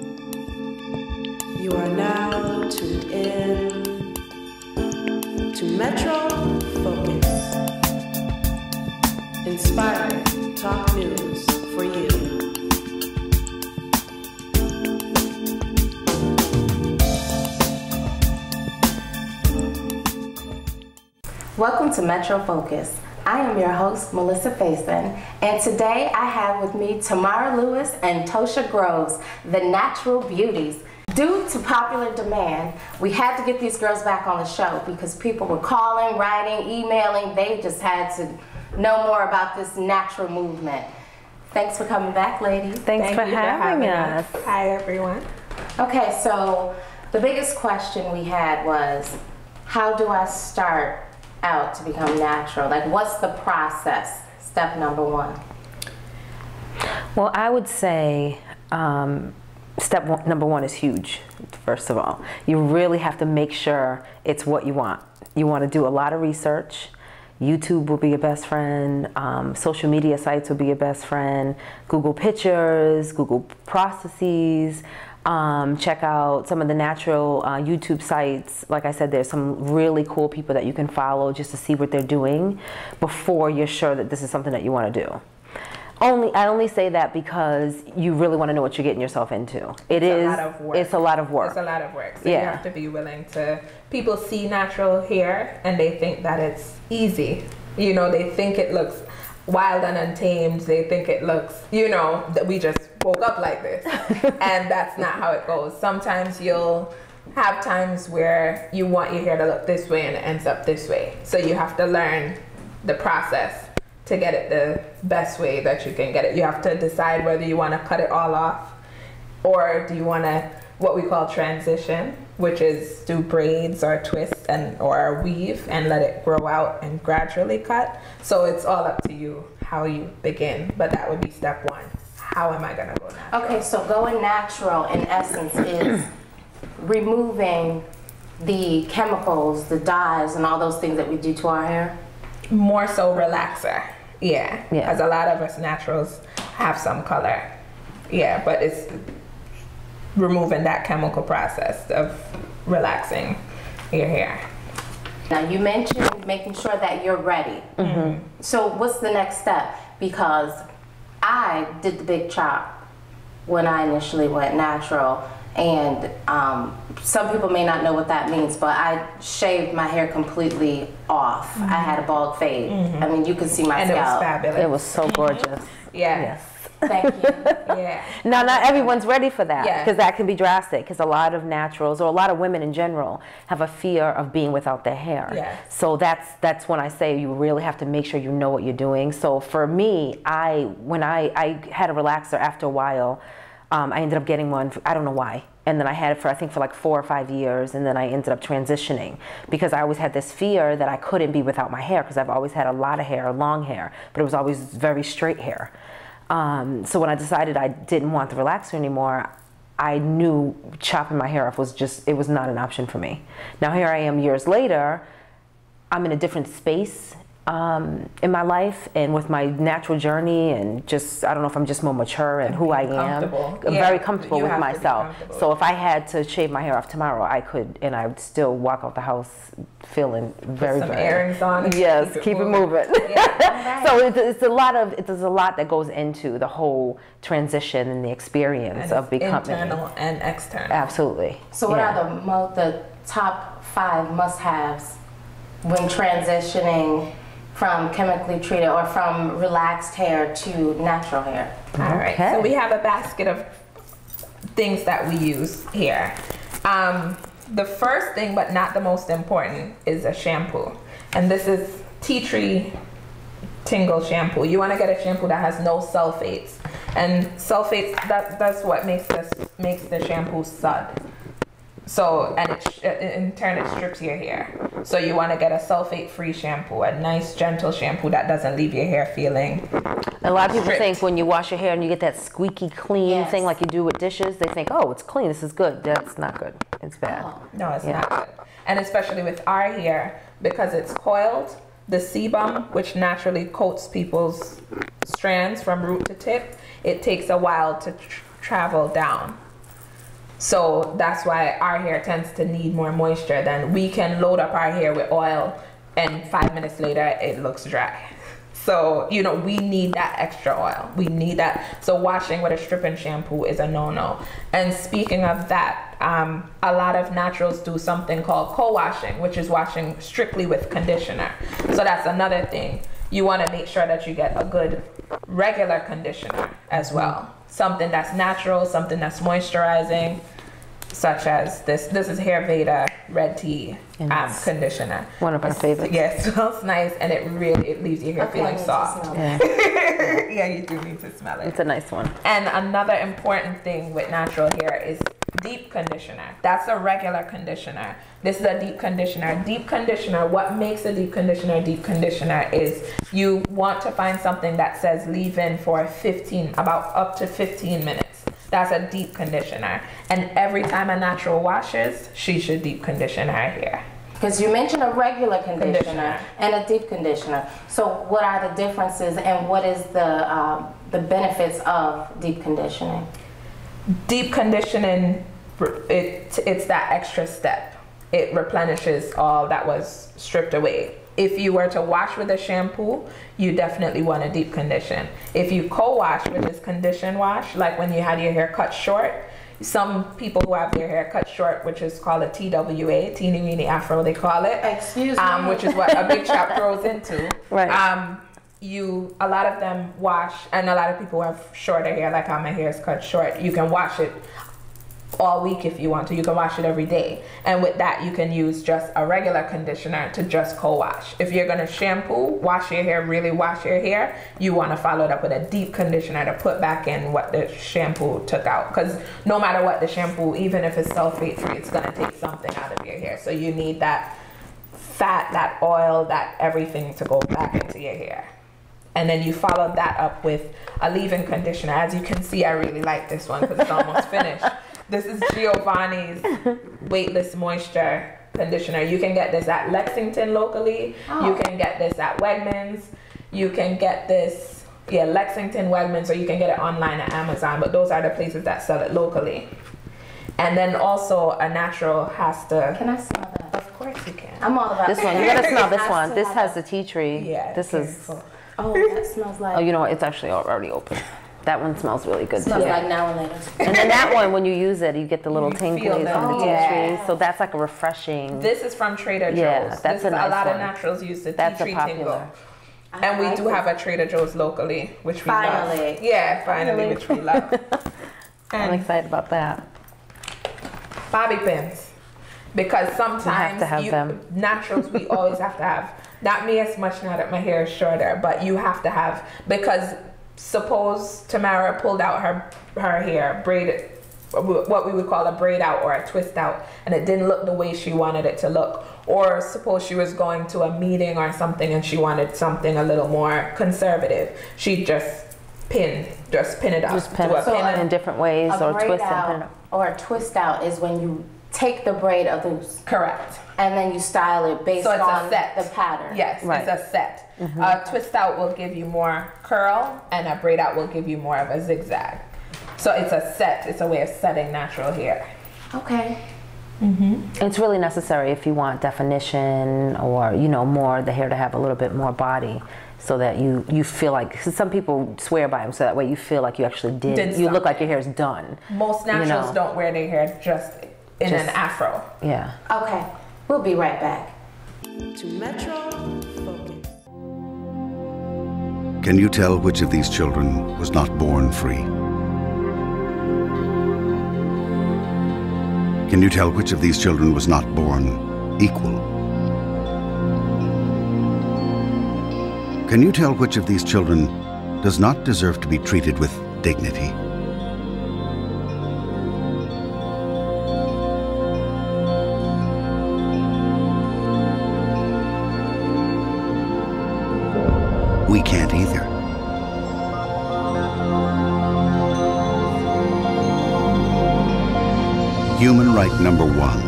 You are now tuned in to Metro Focus. Inspiring talk news for you. Welcome to Metro Focus. I am your host, Melissa Fayson, and today I have with me Tamara Lewis and Tosha Groves, the Natural Beauties. Due to popular demand, we had to get these girls back on the show because people were calling, writing, emailing. They just had to know more about this natural movement. Thanks for coming back, ladies. Thanks for having us. Hi, everyone. Okay, so the biggest question we had was, how do I start out to become natural? Like, what's the process? Step number one. Well, I would say number one is huge, first of all. You really have to make sure it's what you want. You want to do a lot of research. YouTube will be your best friend. Social media sites will be your best friend. Google Pictures, Google Processes. Check out some of the natural YouTube sites. Like I said, there's some really cool people that you can follow just to see what they're doing before you're sure that this is something that you want to do. I only say that because you really want to know what you're getting yourself into. It's a lot of work. It's a lot of work. It's a lot of work. So you have to be willing to, people see natural hair and they think that it's easy. You know, they think it looks wild and untamed. They think it looks, you know, that we just woke up like this. And that's not how it goes. Sometimes you'll have times where you want your hair to look this way and it ends up this way. So you have to learn the process to get it the best way that you can get it. You have to decide whether you want to cut it all off or do you want to, what we call transition, which is do braids or twists or weave and let it grow out and gradually cut. So it's all up to you how you begin, but that would be step one. How am I gonna go natural? Okay, so going natural in essence is removing the chemicals, the dyes, and all those things that we do to our hair? More so relaxer, yeah. Because a lot of us naturals have some color, yeah, but it's removing that chemical process of relaxing your hair. Now you mentioned making sure that you're ready. Mm-hmm. So what's the next step? Because I did the big chop when I initially went natural, and some people may not know what that means, but I shaved my hair completely off. Mm-hmm. I had a bald fade. Mm-hmm. I mean, you could see my scalp. It was fabulous. It was so gorgeous. Yes. Thank you. Yeah. Now, not everyone's ready for that because that can be drastic. Because a lot of naturals or a lot of women in general have a fear of being without their hair. Yes. So that's when I say you really have to make sure you know what you're doing. So for me, when I had a relaxer after a while, I ended up getting one. I don't know why. And then I had it for, I think, for like 4 or 5 years. And then I ended up transitioning because I always had this fear that I couldn't be without my hair because I've always had a lot of hair, long hair, but it was always very straight hair. So when I decided I didn't want the relaxer anymore, I knew chopping my hair off was it was not an option for me. Now here I am years later, I'm in a different space in my life and with my natural journey and just, I don't know if I'm just more mature and who I am. I'm very comfortable with myself. So if I had to shave my hair off tomorrow, I could, and I would still walk out the house feeling very, Put some very, earrings on. Yes, keep it moving. Yeah. So there's a lot that goes into the whole transition and the experience of becoming internal and external. Absolutely. So what are the top 5 must-haves when transitioning from chemically treated or from relaxed hair to natural hair? All right, so we have a basket of things that we use here. The first thing, but not the most important, is a shampoo. And this is tea tree tingle shampoo. You want to get a shampoo that has no sulfates. And sulfates, that's what makes the shampoo sud. So, and in turn it strips your hair. So you want to get a sulfate-free shampoo, a nice gentle shampoo that doesn't leave your hair feeling A lot of people think when you wash your hair and you get that squeaky clean thing like you do with dishes, they think, oh, it's clean, this is good. That's not good. It's bad. Oh. No, it's not good. And especially with our hair, because it's coiled, the sebum, which naturally coats people's strands from root to tip, it takes a while to travel down. So that's why our hair tends to need more moisture. Than we can load up our hair with oil and 5 minutes later it looks dry. So, you know, we need that extra oil. We need that. So washing with a strip-in shampoo is a no-no. And speaking of that, a lot of naturals do something called co-washing, which is washing strictly with conditioner. So that's another thing. You want to make sure that you get a good regular conditioner as well. Something that's natural, something that's moisturizing, such as this. This is Hair Veda Red Tea conditioner. One of our favorites. Yeah, it smells nice, and it leaves your hair feeling soft. Yeah. Yeah, you do need to smell it. It's a nice one. And another important thing with natural hair is deep conditioner. That's a regular conditioner. This is a deep conditioner. Deep conditioner, what makes a deep conditioner is you want to find something that says leave in for about up to 15 minutes. That's a deep conditioner. And every time a natural washes, she should deep condition her hair. Because you mentioned a regular conditioner and a deep conditioner. So what are the differences and what is the benefits of deep conditioning? Deep conditioning, it's that extra step. It replenishes all that was stripped away. If you were to wash with a shampoo, you definitely want to deep condition. If you co-wash, which is condition wash, like when you had your hair cut short, some people who have their hair cut short, which is called a TWA, teeny weeny afro, they call it. Excuse me. Which is what a big chap grows into. Right. A lot of them wash, and a lot of people who have shorter hair, like how my hair is cut short, you can wash it all week if you want to. You can wash it every day, and with that you can use just a regular conditioner to just co-wash. If you're going to shampoo, wash your hair, really wash your hair, you want to follow it up with a deep conditioner to put back in what the shampoo took out, because no matter what the shampoo, even if it's sulfate free, it's going to take something out of your hair. So you need that fat, that oil, that everything to go back into your hair. And then you follow that up with a leave-in conditioner. As you can see, I really like this one because it's almost finished. This is Giovanni's Weightless Moisture Conditioner. You can get this at Lexington locally. Oh. You can get this at Wegmans. You can get this, Lexington, Wegmans, or you can get it online at Amazon. But those are the places that sell it locally. And then also a natural has to... Can I smell that? Of course you can. I'm all about this one. You gotta smell this one. This has the tea tree. Yeah. This is... Oh, that smells like... Oh, you know what? It's actually already open. That one smells really good. Smells like now and later. And then that one, when you use it, you get the little tingles from the tea yeah. tree. So that's like a refreshing. This is from Trader Joe's. Yeah, that's a nice a lot one. of naturals use the That's tea tree a popular. tingle. And we do have a Trader Joe's locally, which we Finally. love. Yeah, finally, which we love. I'm excited about that. Bobby pins. Because sometimes to have them. Naturals we always have to have. Not me as much now that my hair is shorter, but you have to have, because suppose Tamara pulled out her hair, braided, what we would call a braid out or a twist out, and it didn't look the way she wanted it to look. Or suppose she was going to a meeting or something and she wanted something a little more conservative. She'd just pin it up. Just pin it in different ways, or twist it. Or a twist out is when you take the braid loose. Correct. And then you style it based on the pattern. Yes, right. It's a set. Mm-hmm. A twist out will give you more curl, and a braid out will give you more of a zigzag. So it's a set. It's a way of setting natural hair. Okay. Mm-hmm. It's really necessary if you want definition, or more the hair to have a little bit more body, so that you feel like, some people swear by them, so that way you feel like you actually did you look like your hair is done. Most naturals don't wear their hair just in an afro. Yeah. Okay. We'll be right back. To Metro Focus. Can you tell which of these children was not born free? Can you tell which of these children was not born equal? Can you tell which of these children does not deserve to be treated with dignity? We can't either. Human right number one.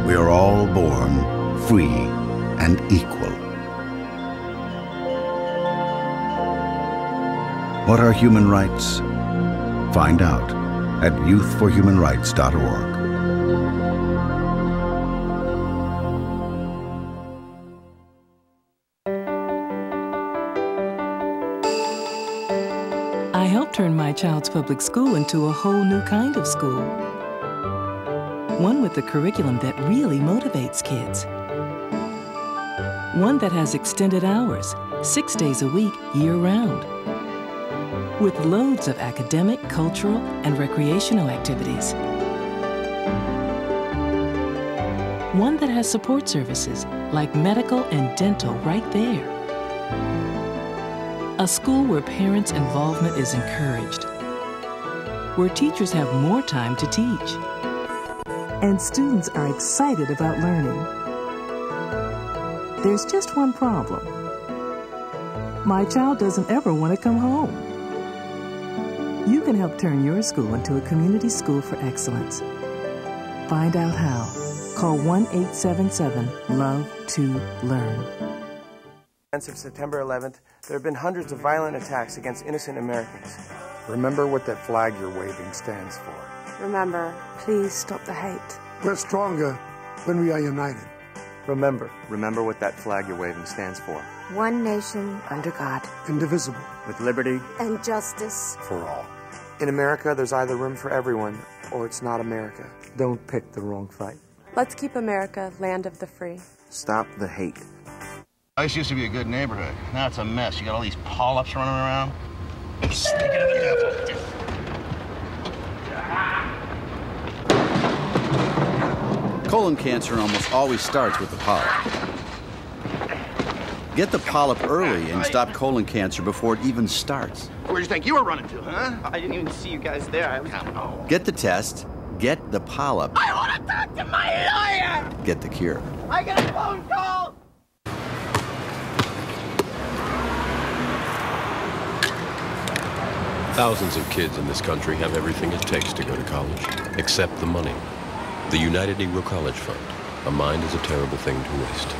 We are all born free and equal. What are human rights? Find out at youthforhumanrights.org. I helped turn my child's public school into a whole new kind of school. One with a curriculum that really motivates kids. One that has extended hours, 6 days a week, year-round. With loads of academic, cultural, and recreational activities. One that has support services like medical and dental right there. A school where parents' involvement is encouraged. Where teachers have more time to teach. And students are excited about learning. There's just one problem. My child doesn't ever want to come home. You can help turn your school into a community school for excellence. Find out how. Call 1-877-LOVE-TO-LEARN. Of September 11th, there have been hundreds of violent attacks against innocent Americans. Remember what that flag you're waving stands for. Remember, please stop the hate. We're stronger when we are united. Remember what that flag you're waving stands for. One nation under God. Indivisible. With liberty And justice. For all. in America, there's either room for everyone or it's not America. Don't pick the wrong fight. Let's keep America land of the free. Stop the hate. This used to be a good neighborhood. Now it's a mess. You got all these polyps running around. Sneaking of the devil. Colon cancer almost always starts with the polyp. Get the polyp early and stop colon cancer before it even starts. Where'd you think you were running to, huh? I didn't even see you guys there. Get the test, get the polyp. I want to talk to my lawyer! Get the cure. I get a phone call! Thousands of kids in this country have everything it takes to go to college, except the money. The United Negro College Fund. A mind is a terrible thing to waste.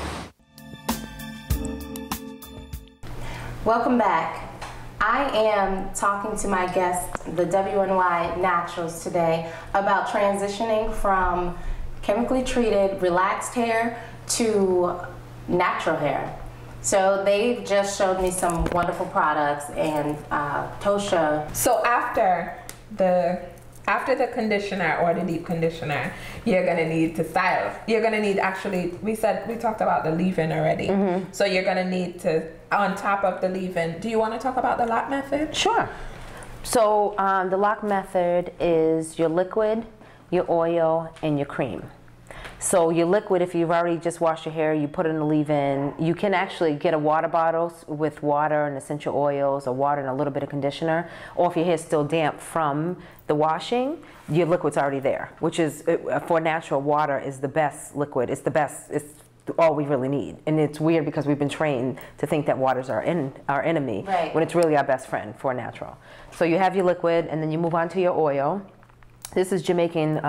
Welcome back. I am talking to my guests, the WNY Naturals, today about transitioning from chemically treated relaxed hair to natural hair. So they've just showed me some wonderful products, and Tosha. So after the conditioner or the deep conditioner, you're gonna need to style. You're gonna need, actually, we talked about the leave-in already. Mm-hmm. So you're gonna need to, on top of the leave-in, do you want to talk about the lock method? Sure. So the lock method is your liquid, your oil, and your cream. So your liquid, if you've already just washed your hair, you put it in the leave-in. You can actually get a water bottle with water and essential oils, or water and a little bit of conditioner. Or if your hair's still damp from the washing, your liquid's already there, which is, for natural, water is the best liquid. It's the best, it's all we really need. And it's weird because we've been trained to think that water's our enemy, right, when it's really our best friend for natural. So you have your liquid, and then you move on to your oil. This is Jamaican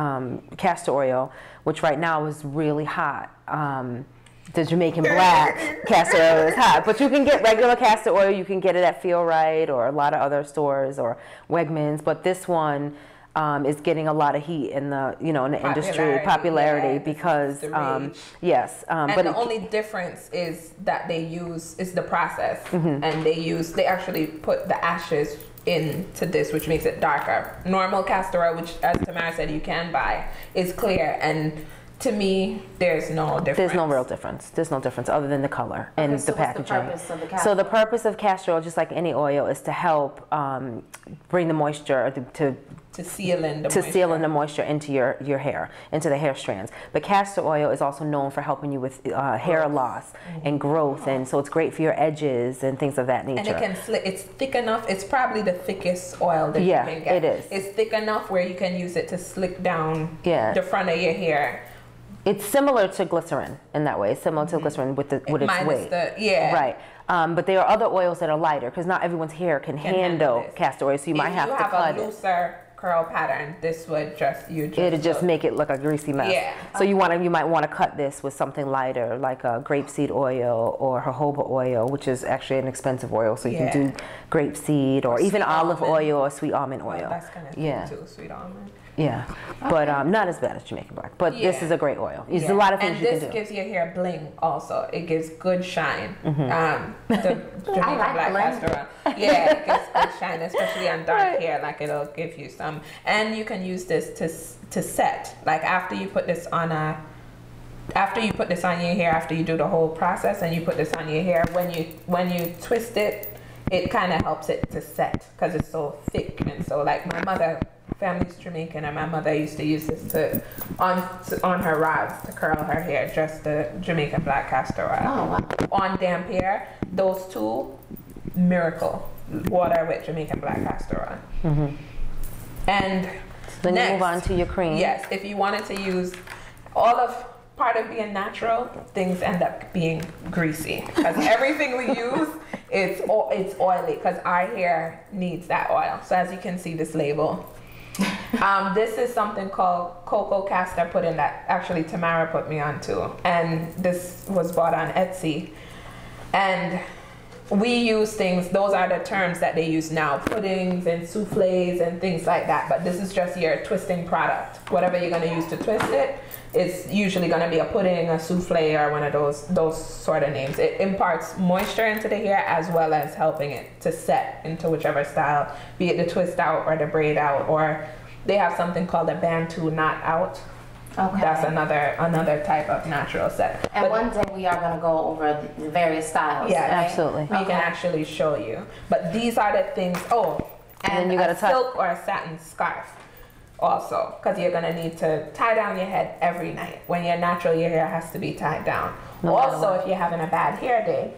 castor oil, which right now is really hot. The Jamaican black castor oil is hot, but you can get regular castor oil. You can get it at Feel Right or a lot of other stores or Wegmans. But this one is getting a lot of heat in the in the industry, popularity, because yes. And but the only difference is that they use the process, and they actually put the ashes into this, which makes it darker. Normal castor oil, which, as Tamara said, you can buy, is clear, and to me, there's no difference. There's no real difference. There's no difference other than the color and the packaging. What's the purpose of the castor? So the purpose of castor oil, just like any oil, is to help bring the moisture to seal in the moisture into your hair, into the hair strands. But castor oil is also known for helping you with hair loss and growth, and so it's great for your edges and things of that nature. And it can slick. It's thick enough. It's probably the thickest oil that you can get. It is. It's thick enough where you can use it to slick down the front of your hair. It's similar to glycerin in that way. It's similar to glycerin with its weight. Right. But there are other oils that are lighter, because not everyone's hair can handle castor oil, so you might have to cut it. If you have a looser curl pattern, this would it'd just make it look a greasy mess. Yeah. So you might want to cut this with something lighter, like a grapeseed oil or jojoba oil, which is actually an expensive oil. So you can do grapeseed or even olive oil or sweet almond oil. That's kind of too, sweet almond. Yeah, but not as bad as Jamaican black. But this is a great oil. There's a lot of things you can do. And this gives your hair bling also. It gives good shine. The Jamaican black castor oil. Yeah, it gives good shine, especially on dark hair. Like it'll give you some. And you can use this to set. Like after you put this on your hair, after you do the whole process and you put this on your hair, when you twist it, it kind of helps it to set because it's so thick. And so like my family's Jamaican, and my mother used to use this on her rods to curl her hair, just the Jamaican black castor oil. Oh, wow. On damp hair, those two, miracle. Water with Jamaican black castor oil. And then next, you move on to your cream. Yes, if you wanted to use part of being natural, things end up being greasy because everything we use it's oily because our hair needs that oil. So as you can see this label, this is something called cocoa castor pudding that actually Tamara put me onto, and this was bought on Etsy. And we use things, those are the terms that they use now, puddings and souffles and things like that, but this is just your twisting product. Whatever you're going to use to twist it, it's usually going to be a pudding, a souffle, or one of those sort of names. It imparts moisture into the hair as well as helping it to set into whichever style, be it the twist out or the braid out, or they have something called a Bantu knot out. Okay. That's another type of natural set. And one day we are going to go over the various styles. Yeah, right? Absolutely. We can actually show you. But these are the things. Oh, and then you got a silk or a satin scarf also, because you're going to need to tie down your head every night. When you're natural, your hair has to be tied down. Also, if you're having a bad hair day,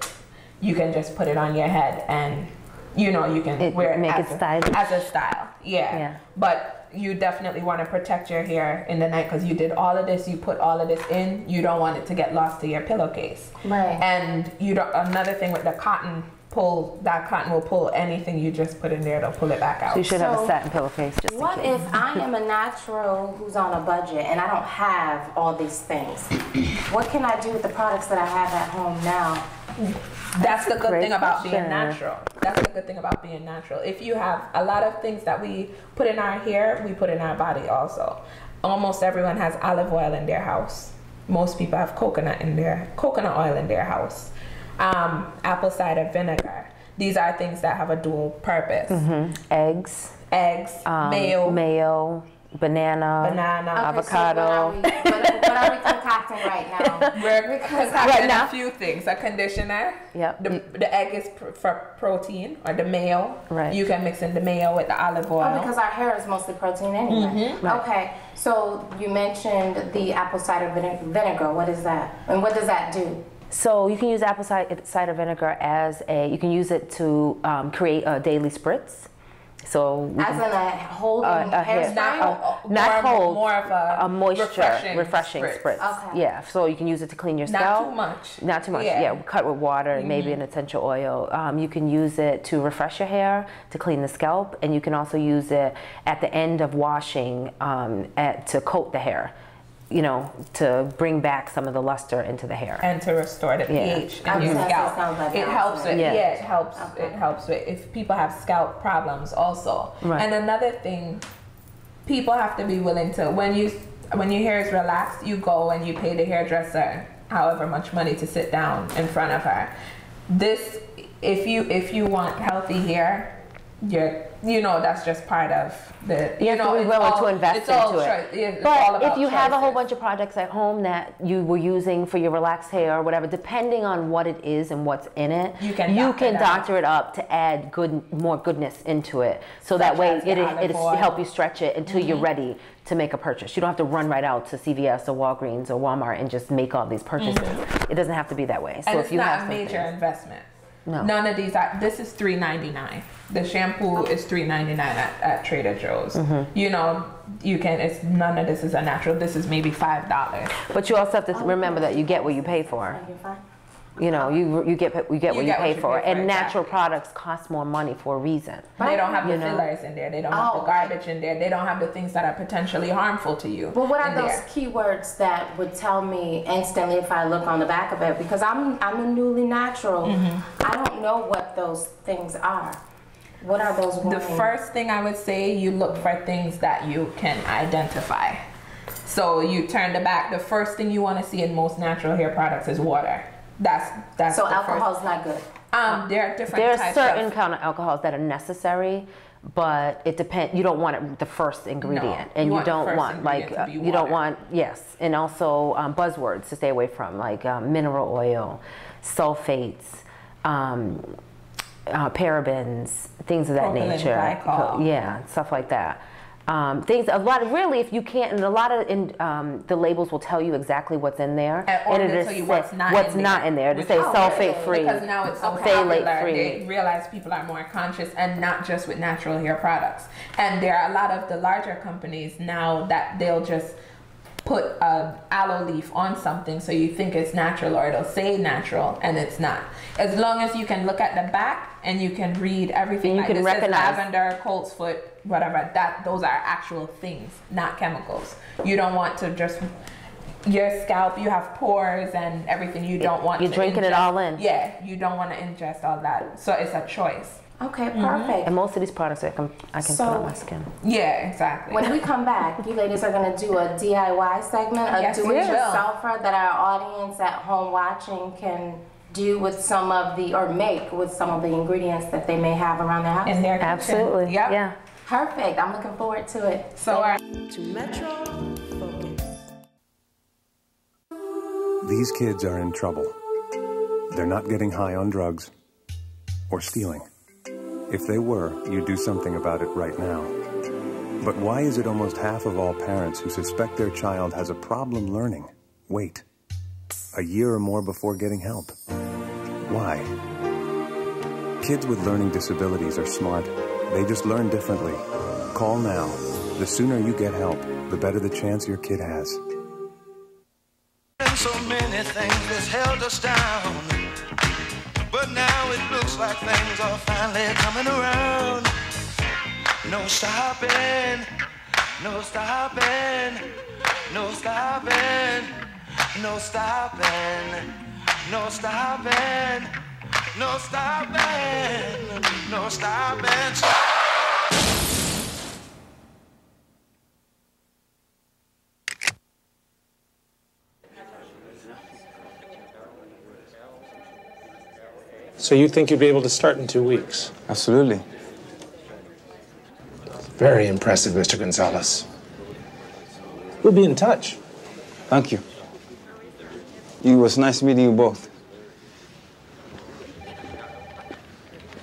you can just put it on your head and you can wear it as a style. Yeah. But you definitely want to protect your hair in the night because you did all of this, you put all of this in, you don't want it to get lost to your pillowcase. Right. And another thing with the cotton that cotton will pull anything you just put in there, it'll pull it back out. So you should have a satin pillowcase just What in case. if I am a natural who's on a budget and I don't have all these things? What can I do with the products that I have at home now? That's the good thing about being natural. That's the good thing about being natural. If you have a lot of things that we put in our hair, we put in our body also. Almost everyone has olive oil in their house. Most people have coconut oil in their house. Apple cider vinegar. These are things that have a dual purpose. Eggs, mayo, banana, avocado. So what are we concocting right now? We're concocting a few things. A conditioner. Yep. The egg is for protein, or the mayo. Right. You can mix in the mayo with the olive oil. Oh, because our hair is mostly protein anyway. Right. Okay. So you mentioned the apple cider vinegar. What is that? And what does that do? So you can use apple cider vinegar you can use it to create a daily spritz. So as in a holding hairspray? Not hold, more of a moisture refreshing spritz. Okay. Yeah, so you can use it to clean your scalp. Not too much. Not too much. Yeah, cut with water and maybe an essential oil. You can use it to refresh your hair, to clean the scalp, and you can also use it at the end of washing to coat the hair. To bring back some of the luster into the hair. And to restore the pH in your scalp. It helps with, it helps. Okay. It helps with if people have scalp problems also. Right. And another thing, people have to be willing to, when your hair is relaxed, you go and you pay the hairdresser however much money to sit down in front of her. This, if you want healthy hair, that's just part of the, you have to be willing to invest into it. But if you have a whole bunch of products at home that you were using for your relaxed hair or whatever, depending on what it is and what's in it, you can doctor it up to add more goodness into it. So that way it'll help you stretch it until you're ready to make a purchase. You don't have to run right out to CVS or Walgreens or Walmart and just make all these purchases. It doesn't have to be that way. So and if it's you not have a major investment. No. None of these are. This is $3.99. The shampoo is $3.99 at Trader Joe's. You can. It's none of this is a natural. This is maybe $5. But you also have to remember that you get what you pay for. You know, you get what you pay for, and natural products cost more money for a reason. But they don't have the fillers in there. They don't have the garbage in there. They don't have the things that are potentially harmful to you. Well, what are those keywords that would tell me instantly if I look on the back of it? Because I'm a newly natural. I don't know what those things are. What are those warnings? The first thing I would say, you look for things that you can identify. So you turn the back. The first thing you want to see in most natural hair products is water. That's so alcohol's not good. There are different There's types certain of kind of alcohols that are necessary, but it depends. You don't want it the first ingredient, and you don't want like you don't want and also buzzwords to stay away from, like mineral oil, sulfates, parabens, things of that nature. Yeah, stuff like that. Things really, if you can't, and a lot of the labels will tell you exactly what's in there, and it'll tell you what's not in there. To say sulfate free, because now it's so popular. They realize people are more conscious, and not just with natural hair products. And there are a lot of the larger companies now that they'll just put an aloe leaf on something so you think it's natural, or it'll say natural and it's not. As long as you can look at the back and you can read everything, you can recognize lavender, colt's foot, whatever, those are actual things, not chemicals. You don't want to just, your scalp, you have pores and everything, you don't want to you're drinking it all in. Yeah, you don't want to ingest all that. So it's a choice. Okay, perfect. And most of these products I can put on my skin. Yeah, exactly. When we come back, you ladies are going to do a DIY segment, a do-it-yourselfer that our audience at home watching can do with some of the, or make with some of the ingredients that they may have around their house. In their kitchen. Absolutely. Yep. Yeah. Perfect. I'm looking forward to it. So to Metro Focus. These kids are in trouble. They're not getting high on drugs or stealing. If they were, you'd do something about it right now. But why is it almost half of all parents who suspect their child has a problem learning wait a year or more before getting help? Why? Kids with learning disabilities are smart. They just learn differently. Call now. The sooner you get help, the better the chance your kid has. So many things that's held us down, but now it looks like things are finally coming around. No stopping, no stopping, no stopping, no stopping, no stopping, no stopping, no stopping. So you think you'd be able to start in 2 weeks? Absolutely. Very impressive, Mr. Gonzalez. We'll be in touch. Thank you. It was nice meeting you both.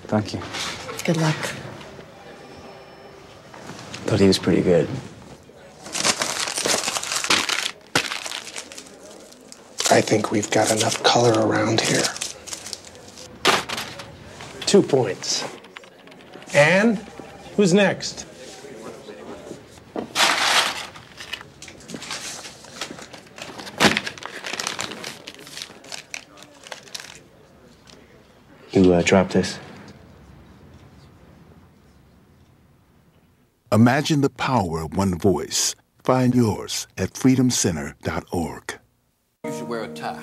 Thank you. Good luck. Thought he was pretty good. I think we've got enough color around here. 2 points. And who's next? You dropped this. Imagine the power of one voice. Find yours at freedomcenter.org. You should wear a tie.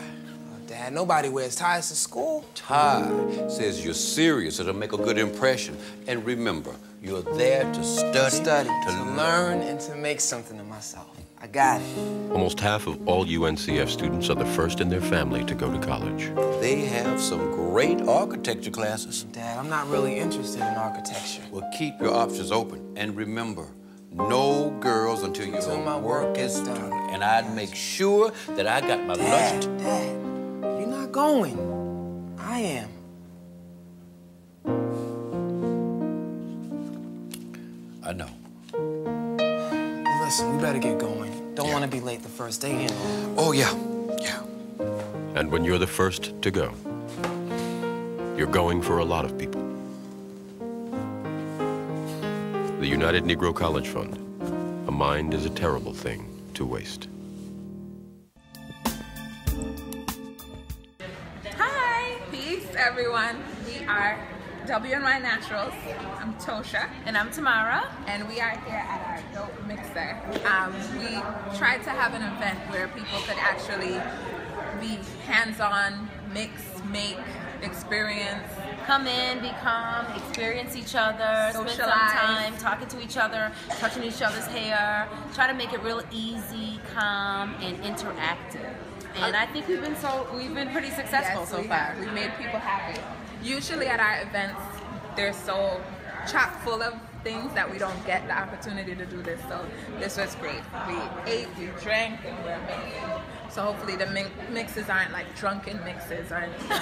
Dad, nobody wears ties to school. Tie says you're serious. It'll make a good impression. And remember, you're there to study, to learn, and to make something of myself. I got it. Almost half of all UNCF students are the first in their family to go to college. They have some great architecture classes. Dad, I'm not really interested in architecture. Well, keep your options open. And remember, no girls until your my work is done. And I'd make sure that I got my lunch. Dad, you're not going. I am. I know. Listen, we better get going. Don't want to be late the first day in. Oh, yeah. And when you're the first to go, you're going for a lot of people. The United Negro College Fund. A mind is a terrible thing to waste. Hi. everyone. We are WNY Naturals. I'm Tosha. And I'm Tamara. And we are here at our dope mixer. We tried to have an event where people could actually be hands-on, mix, make, experience. Come in, become, experience each other, Socialize. spend some time talking to each other, touching each other's hair, try to make it real easy, calm, and interactive. And I think we've been pretty successful so far. We made people happy. Usually at our events, they're so chock full of things that we don't get the opportunity to do this. So this was great. We ate, we drank, and we're mixing. So hopefully the mixes aren't like drunken mixes or anything.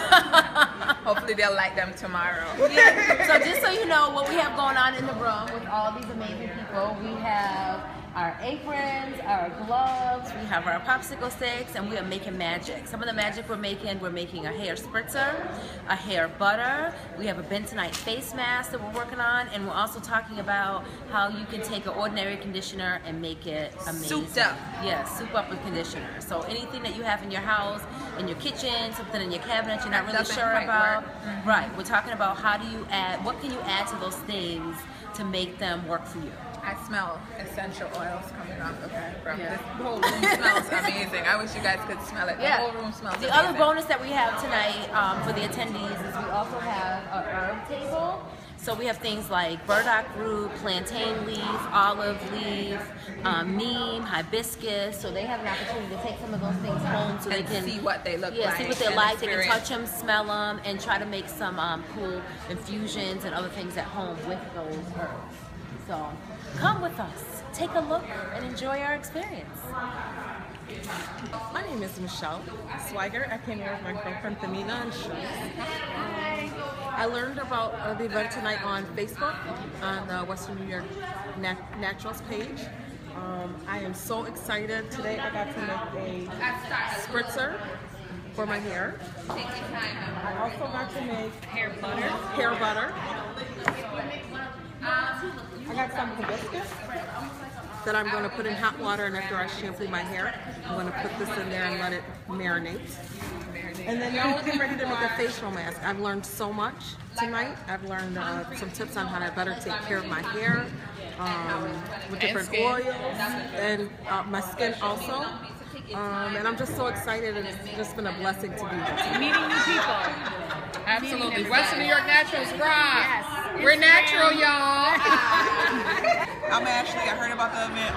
Hopefully they'll like them tomorrow. Yeah. So just so you know what we have going on in the room with all these amazing people, we have our aprons, our gloves, we have our popsicle sticks, and we are making magic. Some of the magic we're making a hair spritzer, a hair butter, we have a bentonite face mask that we're working on, and we're also talking about how you can take an ordinary conditioner and make it amazing. Souped up. Yeah, soup up with conditioner. So anything that you have in your house, in your kitchen, something in your cabinet you're not really sure about. Right, we're talking about how do you add, what can you add to those things to make them work for you. I smell essential oils coming off the bathroom. Yeah. This whole room smells amazing. I wish you guys could smell it. The whole room smells amazing. The other bonus that we have tonight for the attendees is we also have an herb table. So we have things like burdock root, plantain leaf, olive leaf, neem, hibiscus. So they have an opportunity to take some of those things home so they can see what they look like. Yeah, see what they like. They can touch them, smell them, and try to make some cool infusions and other things at home with those herbs. So come with us, take a look, and enjoy our experience. My name is Michelle Swigert. I came here with my girlfriend Tamina and Shirley. I learned about the event tonight on Facebook on the Western New York Naturals page. I am so excited. Today I got to make a spritzer for my hair. I also got to make hair butter. I got some hibiscus that I'm going to put in hot water, and after I shampoo my hair, I'm going to put this in there and let it marinate. And then now we're getting ready to make a facial mask. I've learned so much tonight. I've learned some tips on how to better take care of my hair with different oils and my skin also. And I'm just so excited, and it's just been a blessing to be here. Meeting new people. Absolutely. Western New York Naturals, rock. Yes. We're natural, y'all. I'm Ashley. I heard about the event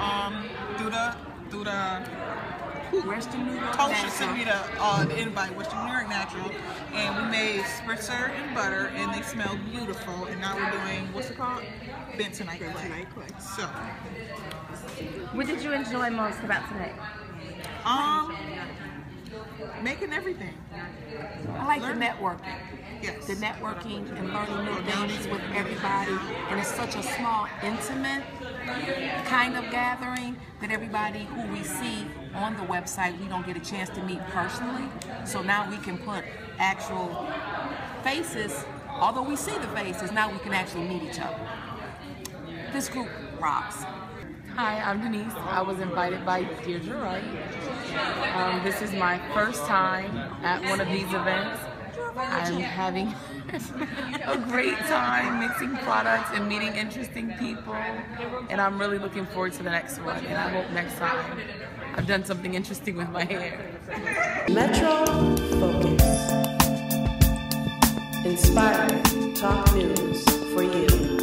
through the Western New York Tosha sent me the invite, Western New York Natural, and we made spritzer and butter, and they smell beautiful. And now we're doing, what's it called? Bentonite clay. So, What did you enjoy most about tonight? Making everything. I like the networking. Yes. The networking and learning new things with everybody. And it's such a small, intimate kind of gathering that everybody who we see on the website, we don't get a chance to meet personally. So now we can put actual faces, although we see the faces, now we can actually meet each other. This group rocks. Hi, I'm Denise. I was invited by Deirdre Wright. This is my first time at one of these events. I'm having a great time mixing products and meeting interesting people, and I'm really looking forward to the next one, and I hope next time I've done something interesting with my hair. Metro Focus. Inspired talk news for you.